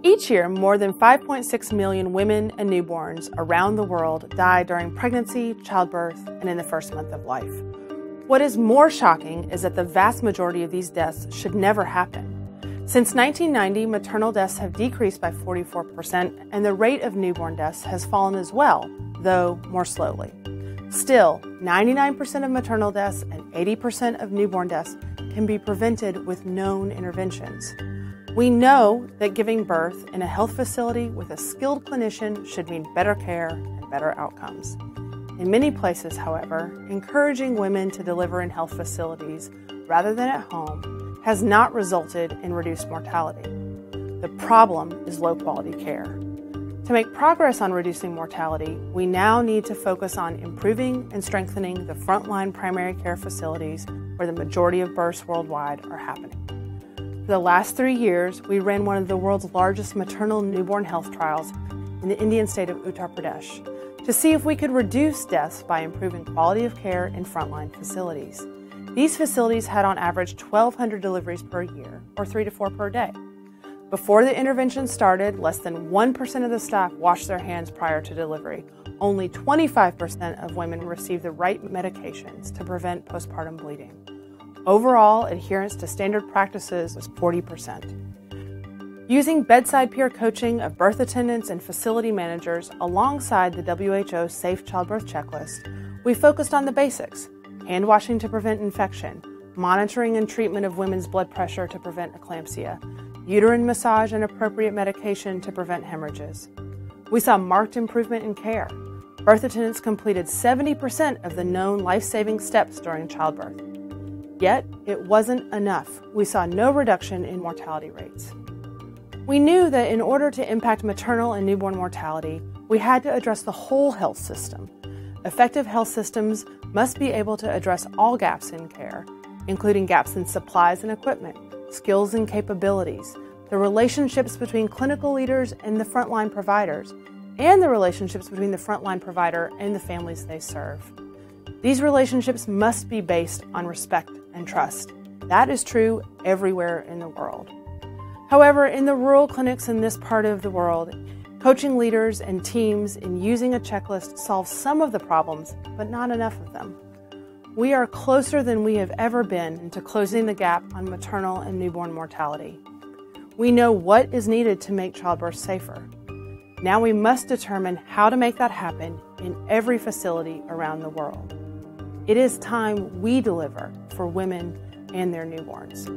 Each year, more than 5.6 million women and newborns around the world die during pregnancy, childbirth, and in the first month of life. What is more shocking is that the vast majority of these deaths should never happen. Since 1990, maternal deaths have decreased by 44%, and the rate of newborn deaths has fallen as well, though more slowly. Still, 99% of maternal deaths and 80% of newborn deaths can be prevented with known interventions. We know that giving birth in a health facility with a skilled clinician should mean better care and better outcomes. In many places, however, encouraging women to deliver in health facilities rather than at home has not resulted in reduced mortality. The problem is low-quality care. To make progress on reducing mortality, we now need to focus on improving and strengthening the frontline primary care facilities where the majority of births worldwide are happening. For the last 3 years, we ran one of the world's largest maternal newborn health trials in the Indian state of Uttar Pradesh to see if we could reduce deaths by improving quality of care in frontline facilities. These facilities had on average 1,200 deliveries per year, or 3 to 4 per day. Before the intervention started, less than 1% of the staff washed their hands prior to delivery. Only 25% of women received the right medications to prevent postpartum bleeding. Overall, adherence to standard practices was 40%. Using bedside peer coaching of birth attendants and facility managers alongside the WHO Safe Childbirth Checklist, we focused on the basics: hand washing to prevent infection, monitoring and treatment of women's blood pressure to prevent eclampsia, uterine massage and appropriate medication to prevent hemorrhages. We saw marked improvement in care. Birth attendants completed 70% of the known life-saving steps during childbirth. Yet, it wasn't enough. We saw no reduction in mortality rates. We knew that in order to impact maternal and newborn mortality, we had to address the whole health system. Effective health systems must be able to address all gaps in care, including gaps in supplies and equipment, skills and capabilities, the relationships between clinical leaders and the frontline providers, and the relationships between the frontline provider and the families they serve. These relationships must be based on respect and trust. That is true everywhere in the world. However, in the rural clinics in this part of the world, coaching leaders and teams in using a checklist solves some of the problems, but not enough of them. We are closer than we have ever been to closing the gap on maternal and newborn mortality. We know what is needed to make childbirth safer. Now we must determine how to make that happen in every facility around the world. It is time we deliver for women and their newborns.